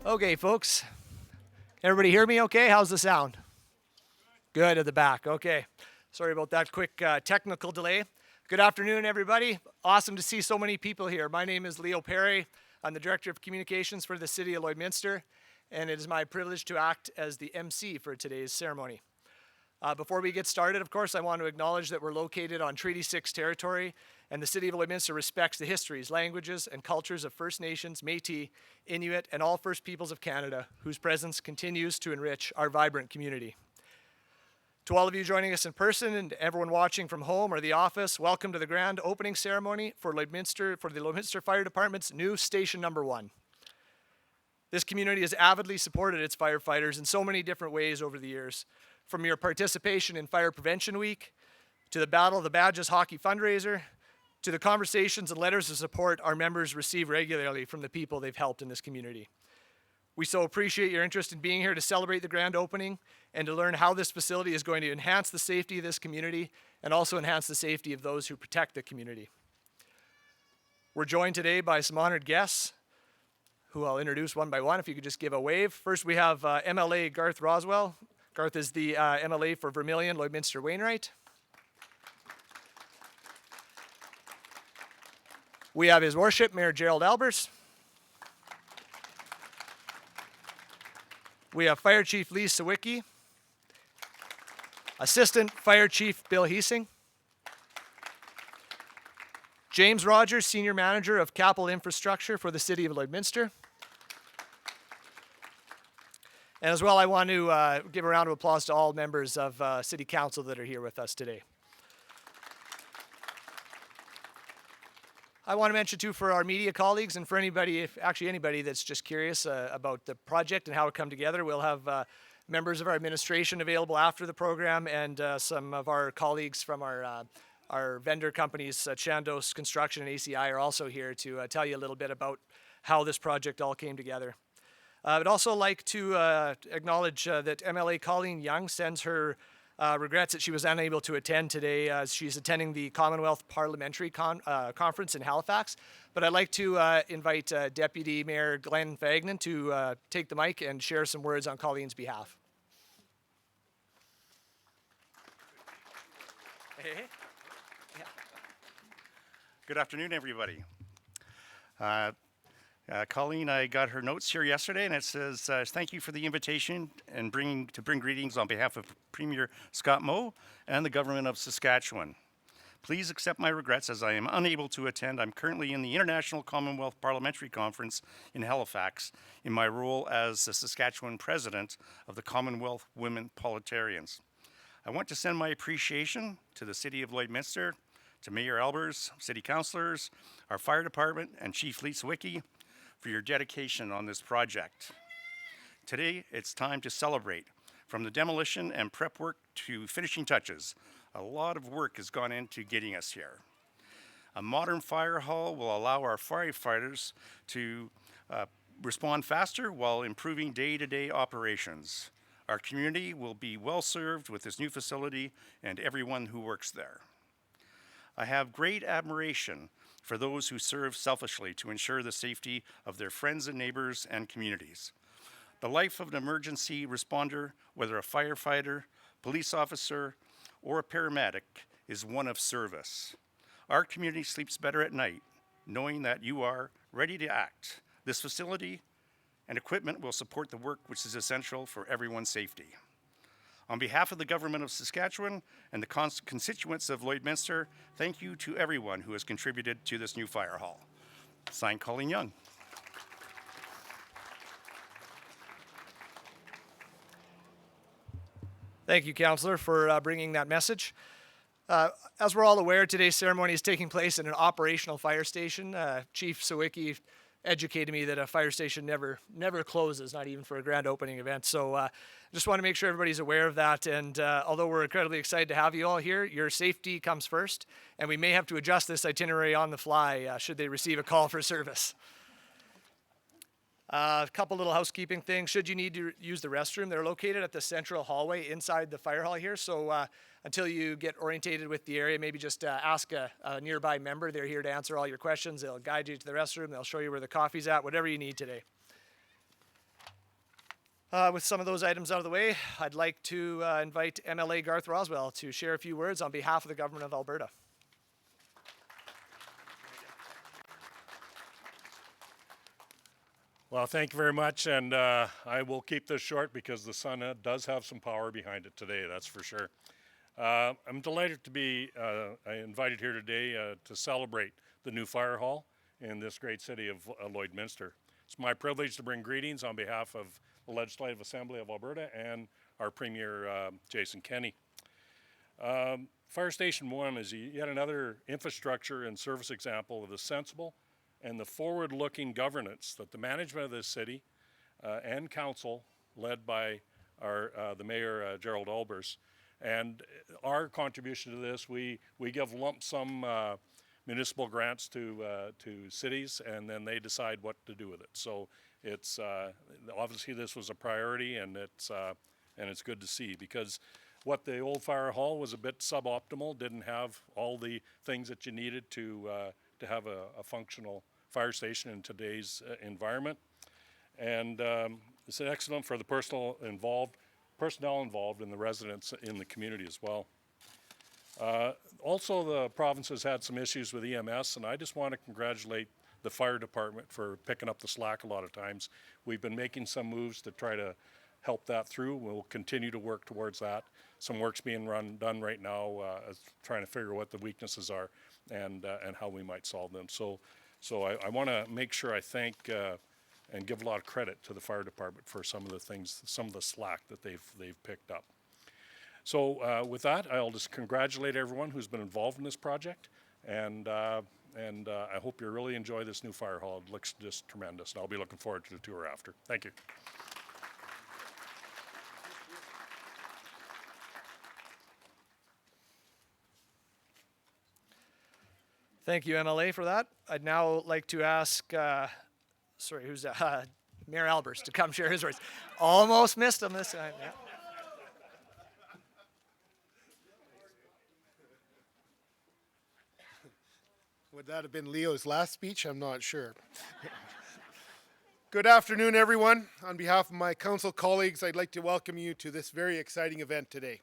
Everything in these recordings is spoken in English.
Okay, folks. Everybody hear me okay? How's the sound? Good at the back. Okay. Sorry about that quick technical delay. Good afternoon, everybody. Awesome to see so many people here. My name is Leigh Pare. I'm the Director of Communications for the City of Lloydminster, and it is my privilege to act as the MC for today's ceremony. Before we get started, of course, I want to acknowledge that we're located on Treaty 6 territory, and the City of Lloydminster respects the histories, languages, and cultures of First Nations, Métis, Inuit, and all First Peoples of Canada, whose presence continues to enrich our vibrant community. To all of you joining us in person and everyone watching from home or the office, welcome to the grand opening ceremony for the Lloydminster Fire Department's new Station Number 1. This community has avidly supported its firefighters in so many different ways over the years, from your participation in Fire Prevention Week, to the Battle of the Badges hockey fundraiser, to the conversations and letters of support our members receive regularly from the people they've helped in this community. We so appreciate your interest in being here to celebrate the grand opening and to learn how this facility is going to enhance the safety of this community and also enhance the safety of those who protect the community. We're joined today by some honored guests, who I'll introduce one by one. If you could just give a wave. First, we have MLA Garth Rowswell. Garth is the MLA for Vermilion-Lloydminster-Wainwright. We have His Worship, Mayor Gerald Aalbers. We have Fire Chief Leigh Sawicki. Assistant Fire Chief Bill Heesing. James Rogers, Senior Manager of Capital Infrastructure for the City of Lloydminster. And as well, I want to give a round of applause to all members of City Council that are here with us today. I want to mention too for our media colleagues and for anybody, anybody that's just curious about the project and how it come together, we'll have members of our administration available after the program and some of our colleagues from our vendor companies, Chandos Construction and ACI are also here to tell you a little bit about how this project all came together. I'd also like to acknowledge that MLA Colleen Young sends her regrets that she was unable to attend today as she's attending the Commonwealth Parliamentary Conference in Halifax. But I'd like to invite Deputy Mayor Glenn Fagnan to take the mic and share some words on Colleen's behalf. Hey. Yeah. Good afternoon, everybody. Colleen, I got her notes here yesterday, and it says, thank you for the invitation and bring greetings on behalf of Premier Scott Moe and the Government of Saskatchewan. Please accept my regrets as I am unable to attend. I'm currently in the International Commonwealth Parliamentary Conference in Halifax in my role as the Saskatchewan President of the Commonwealth Women Parliamentarians. I want to send my appreciation to the City of Lloydminster, to Mayor Aalbers, City Councillors, our Fire Department, and Chief Leigh Sawicki, for your dedication on this project. Today, it's time to celebrate. From the demolition and prep work to finishing touches, a lot of work has gone into getting us here. A modern fire hall will allow our firefighters to respond faster while improving day-to-day operations. Our community will be well served with this new facility and everyone who works there. I have great admiration for those who serve selfishly to ensure the safety of their friends and neighbors and communities. The life of an emergency responder, whether a firefighter, police officer, or a paramedic, is one of service. Our community sleeps better at night, knowing that you are ready to act. This facility and equipment will support the work which is essential for everyone's safety. On behalf of the Government of Saskatchewan and the constituents of Lloydminster, thank you to everyone who has contributed to this new fire hall. Signed, Colleen Young. Thank you, Councillor, for bringing that message. As we're all aware, today's ceremony is taking place in an operational fire station. Chief Sawicki educated me that a fire station never closes, not even for a grand opening event. So just want to make sure everybody's aware of that. And although we're incredibly excited to have you all here, your safety comes first. And we may have to adjust this itinerary on the fly should they receive a call for service. A couple little housekeeping things. Should you need to use the restroom, they're located at the central hallway inside the fire hall here. So until you get orientated with the area, maybe just ask a nearby member. They're here to answer all your questions. They'll guide you to the restroom. They'll show you where the coffee's at, whatever you need today. With some of those items out of the way, I'd like to invite MLA Garth Rowswell to share a few words on behalf of the Government of Alberta. Well, thank you very much, and I will keep this short because the sun does have some power behind it today, that's for sure. I'm delighted to be invited here today to celebrate the new fire hall in this great city of Lloydminster. It's my privilege to bring greetings on behalf of the Legislative Assembly of Alberta and our Premier, Jason Kenney. Fire Station 1 is yet another infrastructure and service example of the sensible and the forward-looking governance that the management of this city and council, led by the Mayor, Gerald Aalbers, and our contribution to this, we give lump sum municipal grants to cities, and then they decide what to do with it. So it's obviously this was a priority, and it's good to see, because what the old fire hall was a bit suboptimal, didn't have all the things that you needed to have a functional fire station in today's environment. And it's excellent for the personnel involved and the residents in the community as well. Also, the province has had some issues with EMS, and I just want to congratulate the fire department for picking up the slack a lot of times. We've been making some moves to try to help that through. We'll continue to work towards that. Some work's being done right now, trying to figure what the weaknesses are and how we might solve them. So I want to make sure I thank and give a lot of credit to the fire department for some of the things, some of the slack that they've picked up. So with that, I'll just congratulate everyone who's been involved in this project, and I hope you really enjoy this new fire hall. It looks just tremendous, and I'll be looking forward to the tour after. Thank you. Thank you, MLA, for that. I'd now like to ask, who's that? Mayor Aalbers to come share his words. Almost missed him this time. Yeah. Would that have been Leo's last speech? I'm not sure. Good afternoon, everyone. On behalf of my council colleagues, I'd like to welcome you to this very exciting event today.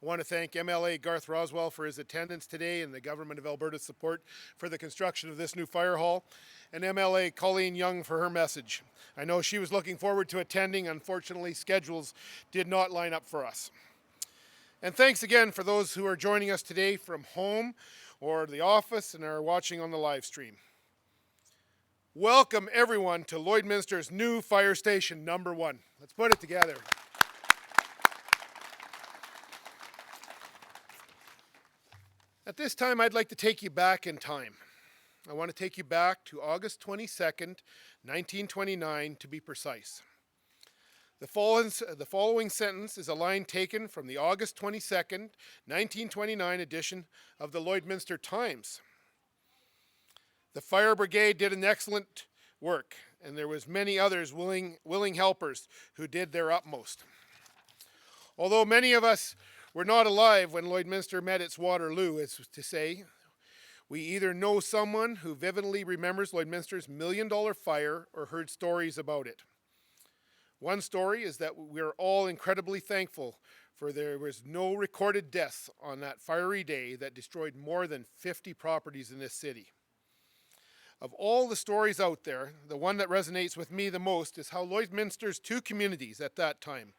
I want to thank MLA Garth Rowswell for his attendance today and the Government of Alberta's support for the construction of this new fire hall, and MLA Colleen Young for her message. I know she was looking forward to attending. Unfortunately, schedules did not line up for us. And thanks again for those who are joining us today from home or the office and are watching on the live stream. Welcome everyone to Lloydminster's new fire station number 1. Let's put it together. At this time, I'd like to take you back in time. I want to take you back to August 22nd, 1929 to be precise. The following sentence is a line taken from the August 22nd, 1929 edition of the Lloydminster Times. The fire brigade did an excellent work, and there was many others willing helpers who did their utmost. Although many of us were not alive when Lloydminster met its Waterloo, as to say, we either know someone who vividly remembers Lloydminster's $1 million fire or heard stories about it. One story is that we are all incredibly thankful for there was no recorded deaths on that fiery day that destroyed more than 50 properties in this city. Of all the stories out there, the one that resonates with me the most is how Lloydminster's two communities at that time,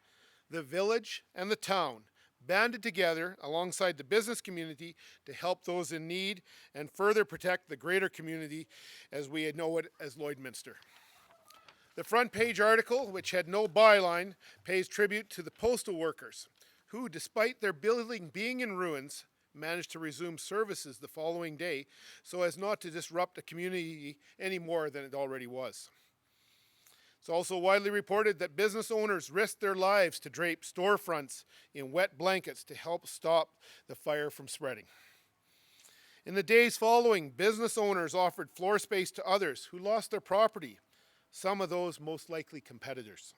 the village and the town, banded together alongside the business community to help those in need and further protect the greater community as we know it as Lloydminster. The front page article, which had no byline, pays tribute to the postal workers who, despite their building being in ruins, managed to resume services the following day so as not to disrupt the community any more than it already was. It's also widely reported that business owners risked their lives to drape storefronts in wet blankets to help stop the fire from spreading. In the days following, business owners offered floor space to others who lost their property, some of those most likely competitors.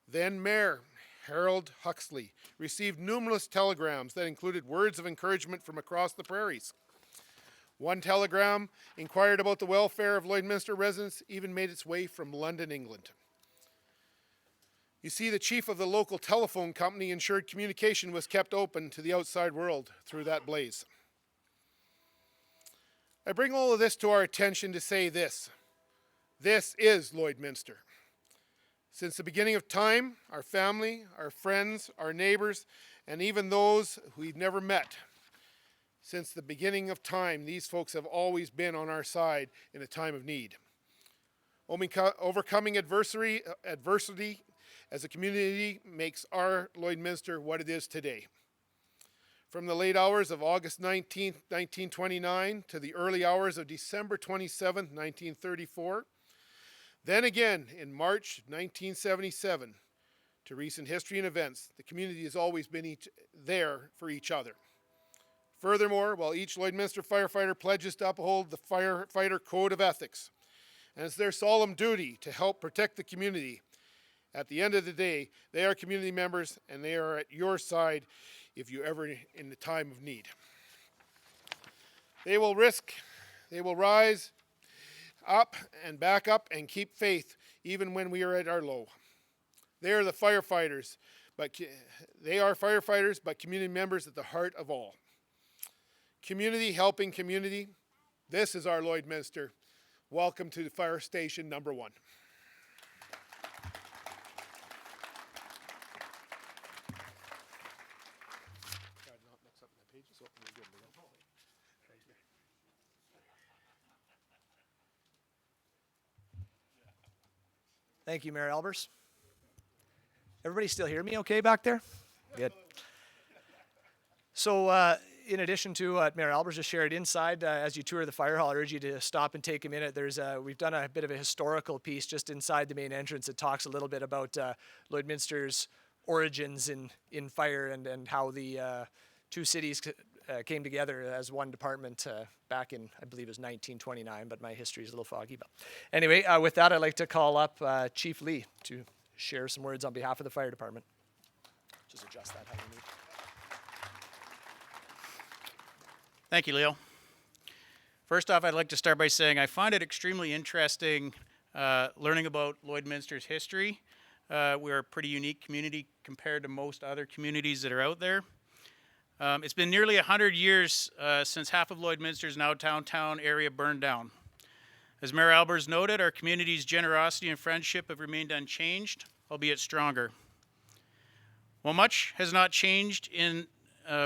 Then Mayor Harold Huxley received numerous telegrams that included words of encouragement from across the prairies. One telegram inquired about the welfare of Lloydminster residents, even made its way from London, England. You see, the chief of the local telephone company ensured communication was kept open to the outside world through that blaze. I bring all of this to our attention to say this. This is Lloydminster. Since the beginning of time, our family, our friends, our neighbors, and even those we've never met, since the beginning of time, these folks have always been on our side in a time of need. Overcoming adversity as a community makes our Lloydminster what it is today. From the late hours of August 19, 1929 to the early hours of December 27, 1934, then again in March 1977 to recent history and events, the community has always been there for each other. Furthermore, while each Lloydminster firefighter pledges to uphold the firefighter code of ethics, and it's their solemn duty to help protect the community, at the end of the day, they are community members and they are at your side if you're ever in the time of need. They will rise up and back up and keep faith even when we are at our low. They are the firefighters, but community members at the heart of all. Community helping community. This is our Lloydminster. Welcome to the fire station number 1. Thank you, Mayor Aalbers. Everybody still hear me okay back there? Good. So in addition to what Mayor Aalbers just shared inside, as you tour the fire hall, I urge you to stop and take a minute. We've done a bit of a historical piece just inside the main entrance that talks a little bit about Lloydminster's origins in fire and how the two cities came together as one department back in, I believe it was 1929, but my history is a little foggy. But anyway, with that, I'd like to call up Chief Leigh to share some words on behalf of the fire department. Just adjust that how you need. Thank you, Leo. First off, I'd like to start by saying I find it extremely interesting learning about Lloydminster's history. We're a pretty unique community compared to most other communities that are out there. It's been nearly 100 years since half of Lloydminster's now downtown area burned down. As Mayor Aalbers noted, our community's generosity and friendship have remained unchanged, albeit stronger. While much has not changed in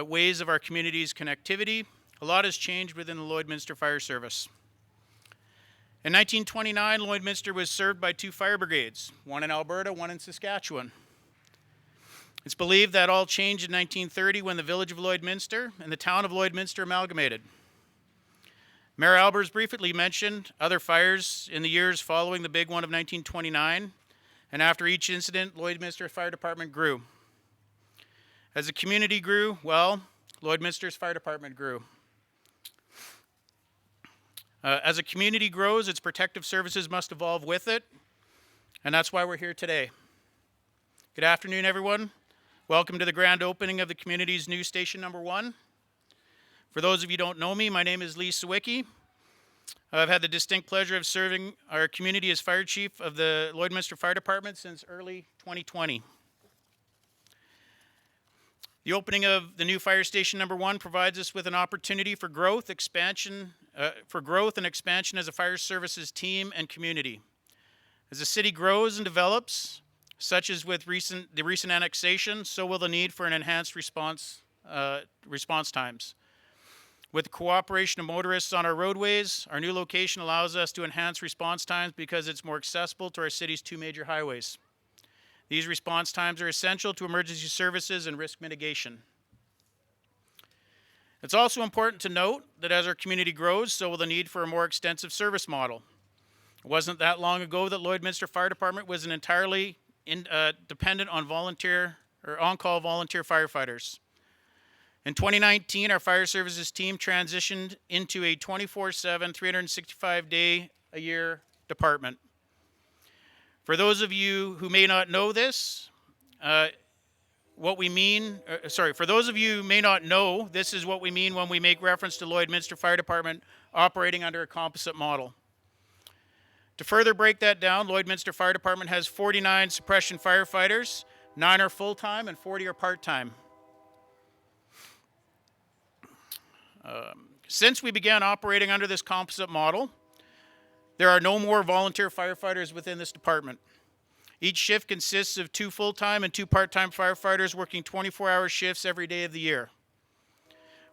ways of our community's connectivity, a lot has changed within the Lloydminster Fire Service. In 1929, Lloydminster was served by 2 fire brigades, one in Alberta, one in Saskatchewan. It's believed that all changed in 1930 when the village of Lloydminster and the town of Lloydminster amalgamated. Mayor Aalbers briefly mentioned other fires in the years following the big one of 1929, and after each incident, Lloydminster Fire Department grew. As the community grew, well, Lloydminster's Fire Department grew. As a community grows, its protective services must evolve with it, and that's why we're here today. Good afternoon, everyone. Welcome to the grand opening of the community's new station number 1. For those of you who don't know me, my name is Leigh Sawicki. I've had the distinct pleasure of serving our community as fire chief of the Lloydminster Fire Department since early 2020. The opening of the new fire station number 1 provides us with an opportunity for growth, and expansion as a fire services team and community. As the city grows and develops, such as with the recent annexation, so will the need for an enhanced response times. With the cooperation of motorists on our roadways, our new location allows us to enhance response times because it's more accessible to our city's 2 major highways. These response times are essential to emergency services and risk mitigation. It's also important to note that as our community grows, so will the need for a more extensive service model. It wasn't that long ago that Lloydminster Fire Department was entirely dependent on on-call volunteer firefighters. In 2019, our fire services team transitioned into a 24/7, 365-day-a-year department. For those of you who may not know this, for those of you who may not know, this is what we mean when we make reference to Lloydminster Fire Department operating under a composite model. To further break that down, Lloydminster Fire Department has 49 suppression firefighters, 9 are full-time and 40 are part-time. Since we began operating under this composite model, there are no more volunteer firefighters within this department. Each shift consists of 2 full-time and 2 part-time firefighters working 24-hour shifts every day of the year.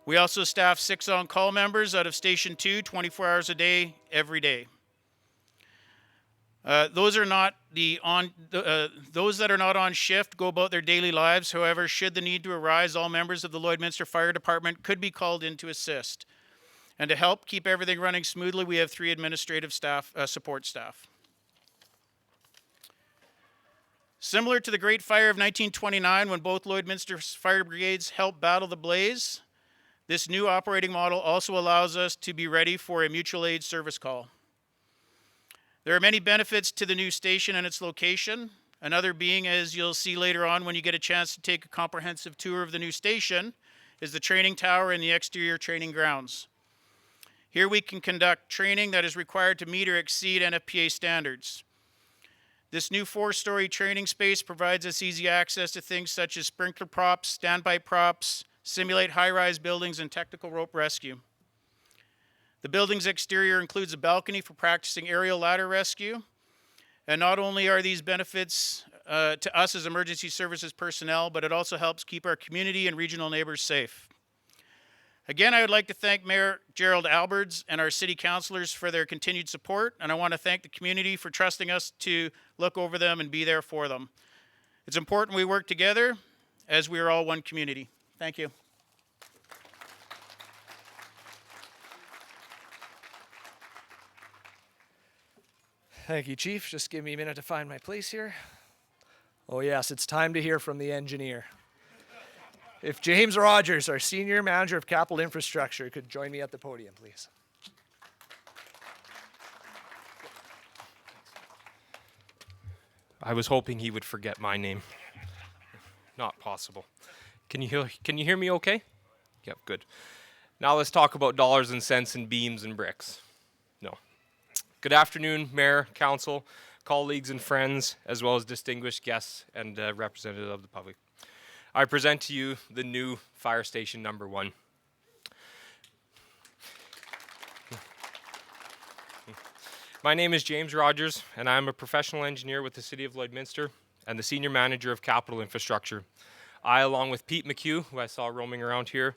We also staff 6 on-call members out of Station 2, 24 hours a day, every day. Those that are not on shift go about their daily lives. However, should the need to arise, all members of the Lloydminster Fire Department could be called in to assist. And to help keep everything running smoothly, we have 3 administrative staff, support staff. Similar to the Great Fire of 1929, when both Lloydminster fire brigades helped battle the blaze, this new operating model also allows us to be ready for a mutual aid service call. There are many benefits to the new station and its location. Another being, as you'll see later on when you get a chance to take a comprehensive tour of the new station, is the training tower and the exterior training grounds. Here we can conduct training that is required to meet or exceed NFPA standards. This new 4-story training space provides us easy access to things such as sprinkler props, standby props, simulate high-rise buildings, and technical rope rescue. The building's exterior includes a balcony for practicing aerial ladder rescue. And not only are these benefits to us as emergency services personnel, but it also helps keep our community and regional neighbors safe. Again, I would like to thank Mayor Gerald Aalbers and our city councillors for their continued support, and I want to thank the community for trusting us to look over them and be there for them. It's important we work together as we are all one community. Thank you. Thank you, Chief. Just give me a minute to find my place here. Oh yes, it's time to hear from the engineer. If James Rogers, our Senior Manager of Capital Infrastructure, could join me at the podium, please. I was hoping he would forget my name. Not possible. Can you hear me okay? Yep, good. Now let's talk about dollars and cents and beams and bricks. No. Good afternoon, Mayor, Council, colleagues and friends, as well as distinguished guests and representatives of the public. I present to you the new Fire Station number 1. My name is James Rogers, and I am a professional engineer with the City of Lloydminster and the Senior Manager of Capital Infrastructure. I, along with Pete McHugh, who I saw roaming around here,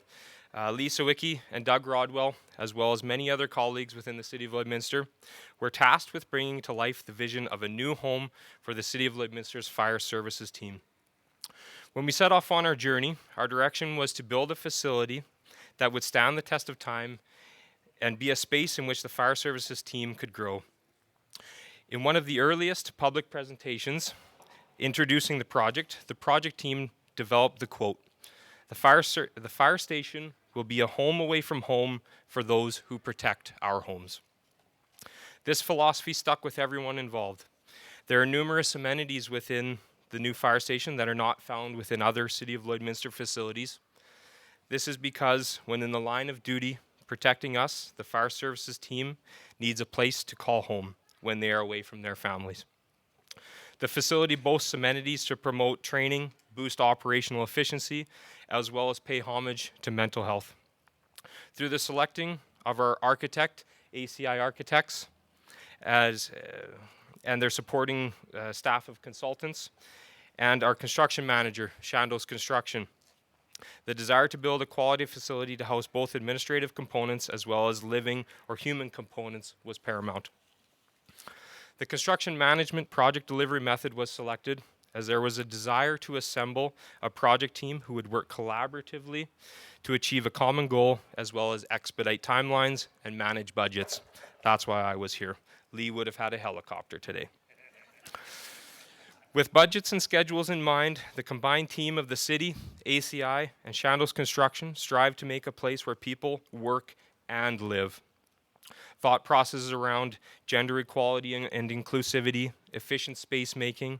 Leigh Sawicki and Doug Rodwell, as well as many other colleagues within the City of Lloydminster, were tasked with bringing to life the vision of a new home for the City of Lloydminster's fire services team. When we set off on our journey, our direction was to build a facility that would stand the test of time and be a space in which the fire services team could grow. In one of the earliest public presentations introducing the project team developed the quote, the fire station will be a home away from home for those who protect our homes. This philosophy stuck with everyone involved. There are numerous amenities within the new fire station that are not found within other City of Lloydminster facilities. This is because when in the line of duty protecting us, the fire services team needs a place to call home when they are away from their families. The facility boasts amenities to promote training, boost operational efficiency, as well as pay homage to mental health. Through the selecting of our architect, ACI Architects, and their supporting staff of consultants, and our construction manager, Chandos Construction. The desire to build a quality facility to house both administrative components as well as living or human components was paramount. The construction management project delivery method was selected as there was a desire to assemble a project team who would work collaboratively to achieve a common goal as well as expedite timelines and manage budgets. That's why I was here. Leigh would have had a helicopter today. With budgets and schedules in mind, the combined team of the city, ACI, and Chandos Construction strive to make a place where people work and live. Thought processes around gender equality and inclusivity, efficient space making,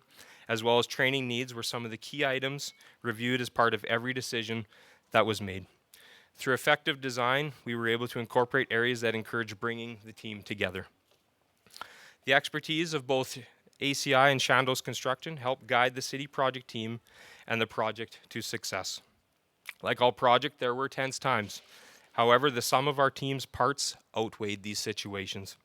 as well as training needs were some of the key items reviewed as part of every decision that was made. Through effective design, we were able to incorporate areas that encourage bringing the team together. The expertise of both ACI and Chandos Construction helped guide the city project team and the project to success. Like all projects, there were tense times. However, the sum of our team's parts outweighed these situations.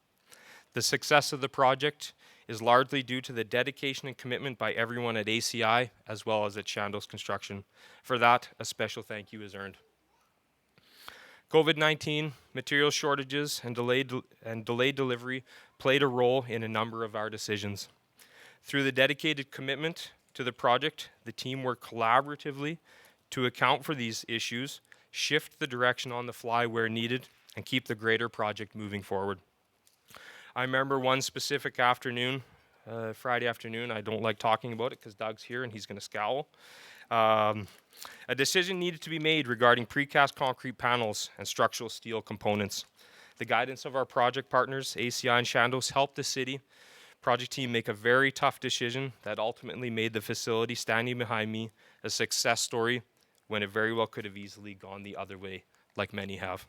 The success of the project is largely due to the dedication and commitment by everyone at ACI as well as at Chandos Construction. For that, a special thank you is earned. COVID-19, material shortages, and delayed delivery played a role in a number of our decisions. Through the dedicated commitment to the project, the team worked collaboratively to account for these issues, shift the direction on the fly where needed, and keep the greater project moving forward. I remember one specific afternoon, Friday afternoon, I don't like talking about it because Doug's here and he's going to scowl. A decision needed to be made regarding precast concrete panels and structural steel components. The guidance of our project partners, ACI and Chandos, helped the city project team make a very tough decision that ultimately made the facility standing behind me a success story when it very well could have easily gone the other way, like many have.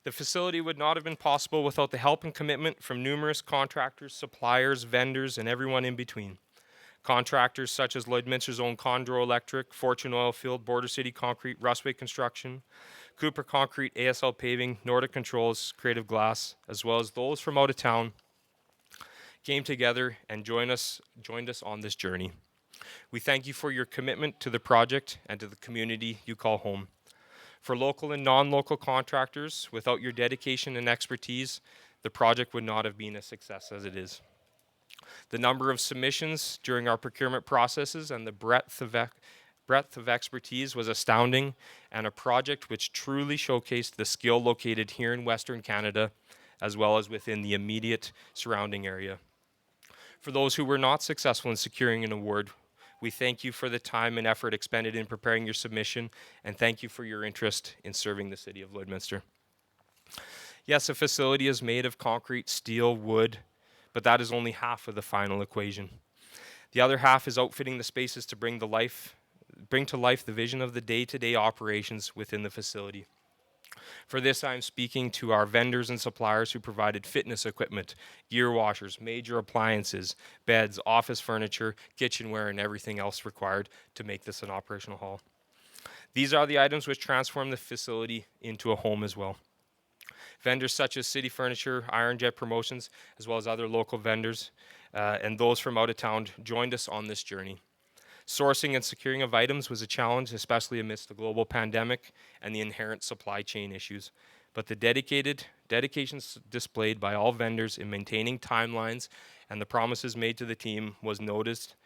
The facility would not have been possible without the help and commitment from numerous contractors, suppliers, vendors, and everyone in between. Contractors such as Lloydminster's own Condro Electric, Fortune Oilfield, Border City Concrete, Rowswell Construction, Cooper Concrete, ASL Paving, Nordic Controls, Creative Glass, as well as those from out of town, came together and joined us on this journey. We thank you for your commitment to the project and to the community you call home. For local and non-local contractors, without your dedication and expertise, the project would not have been a success as it is. The number of submissions during our procurement processes and the breadth of expertise was astounding, and a project which truly showcased the skill located here in Western Canada, as well as within the immediate surrounding area. For those who were not successful in securing an award, we thank you for the time and effort expended in preparing your submission, and thank you for your interest in serving the City of Lloydminster. Yes, a facility is made of concrete, steel, wood, but that is only half of the final equation. The other half is outfitting the spaces to bring to life the vision of the day-to-day operations within the facility. For this, I'm speaking to our vendors and suppliers who provided fitness equipment, gear washers, major appliances, beds, office furniture, kitchenware, and everything else required to make this an operational hall. These are the items which transform the facility into a home as well. Vendors such as City Furniture, Iron Jet Promotions, as well as other local vendors, and those from out of town joined us on this journey. Sourcing and securing of items was a challenge, especially amidst the global pandemic and the inherent supply chain issues. But the dedication displayed by all vendors in maintaining timelines and the promises made to the team was noticed,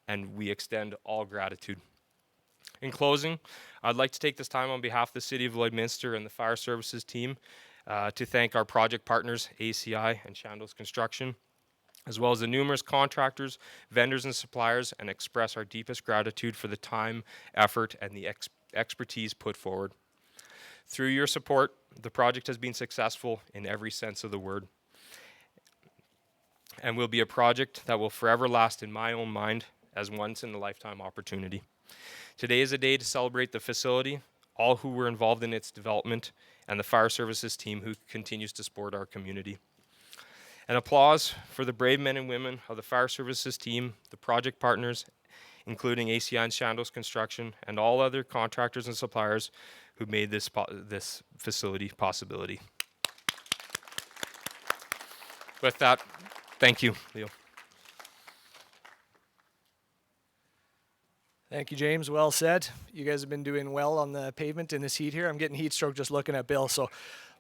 and we extend all gratitude. In closing, I'd like to take this time on behalf of the City of Lloydminster and the Fire Services team to thank our project partners, ACI and Chandos Construction, as well as the numerous contractors, vendors, and suppliers, and express our deepest gratitude for the time, effort, and the expertise put forward. Through your support, the project has been successful in every sense of the word, and will be a project that will forever last in my own mind as once-in-a-lifetime opportunity. Today is a day to celebrate the facility, all who were involved in its development, and the Fire Services team who continues to support our community. An applause for the brave men and women of the Fire Services team, the project partners, including ACI and Chandos Construction, and all other contractors and suppliers who made this facility possibility. With that, thank you, Leo. Thank you, James. Well said. You guys have been doing well on the pavement in this heat here. I'm getting heat stroke just looking at Bill, so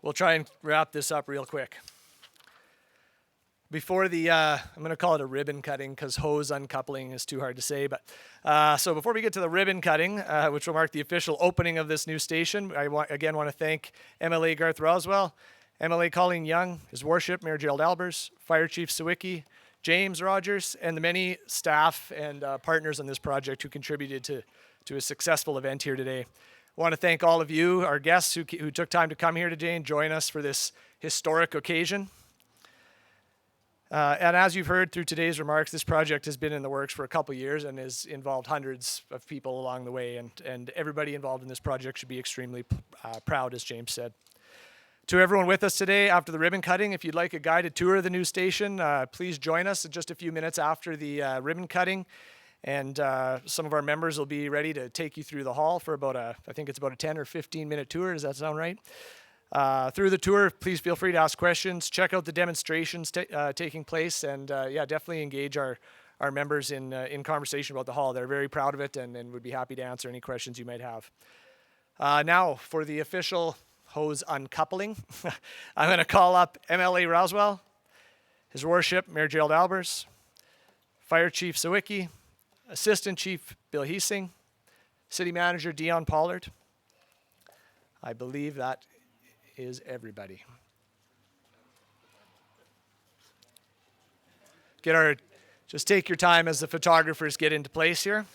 we'll try and wrap this up real quick. Before the, I'm going to call it a ribbon cutting because hose uncoupling is too hard to say. But so before we get to the ribbon cutting, which will mark the official opening of this new station, I again want to thank MLA Garth Rowswell, MLA Colleen Young, His Worship Mayor Gerald Aalbers, Fire Chief Sawicki, James Rogers, and the many staff and partners on this project who contributed to a successful event here today. I want to thank all of you, our guests who took time to come here today and join us for this historic occasion. And as you've heard through today's remarks, this project has been in the works for a couple years and has involved hundreds of people along the way. And everybody involved in this project should be extremely proud, as James said. To everyone with us today after the ribbon cutting, if you'd like a guided tour of the new station, please join us in just a few minutes after the ribbon cutting. And some of our members will be ready to take you through the hall for about I think it's about a 10 or 15 minute tour. Does that sound right? Through the tour, please feel free to ask questions, check out the demonstrations taking place, and yeah, definitely engage our members in conversation about the hall. They're very proud of it and would be happy to answer any questions you might have. Now, for the official hose uncoupling, I'm going to call up MLA Rowswell, His Worship Mayor Gerald Aalbers, Fire Chief Sawicki, Assistant Chief Bill Heesing, City Manager Dion Pollard. I believe that is everybody. Just take your time as the photographers get into place here.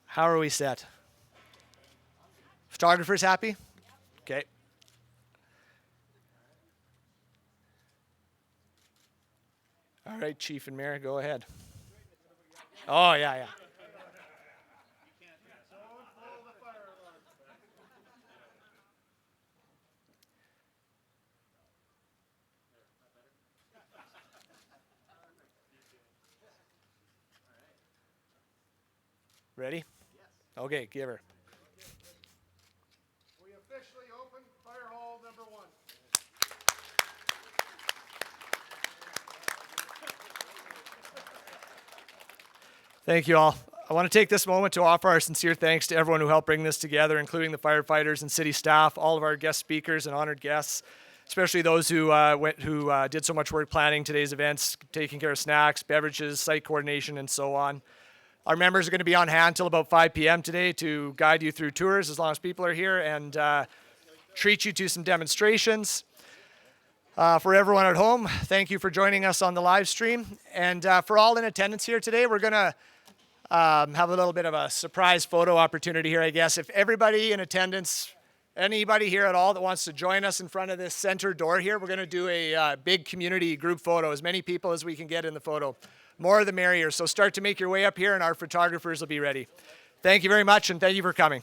How are we set? Photographers happy? Okay. All right, Chief and Mayor, go ahead. Oh, yeah. Ready? Okay, give her. We officially open Fire Hall number 1. Thank you all. I want to take this moment to offer our sincere thanks to everyone who helped bring this together, including the firefighters and city staff, all of our guest speakers and honored guests, especially those who did so much work planning today's events, taking care of snacks, beverages, site coordination, and so on. Our members are going to be on hand till about 5 p.m. today to guide you through tours as long as people are here and treat you to some demonstrations. For everyone at home, thank you for joining us on the live stream. And for all in attendance here today, we're going to have a little bit of a surprise photo opportunity here, I guess. If everybody in attendance, anybody here at all that wants to join us in front of this center door here, we're going to do a big community group photo, as many people as we can get in the photo. More the merrier. So start to make your way up here and our photographers will be ready. Thank you very much and thank you for coming.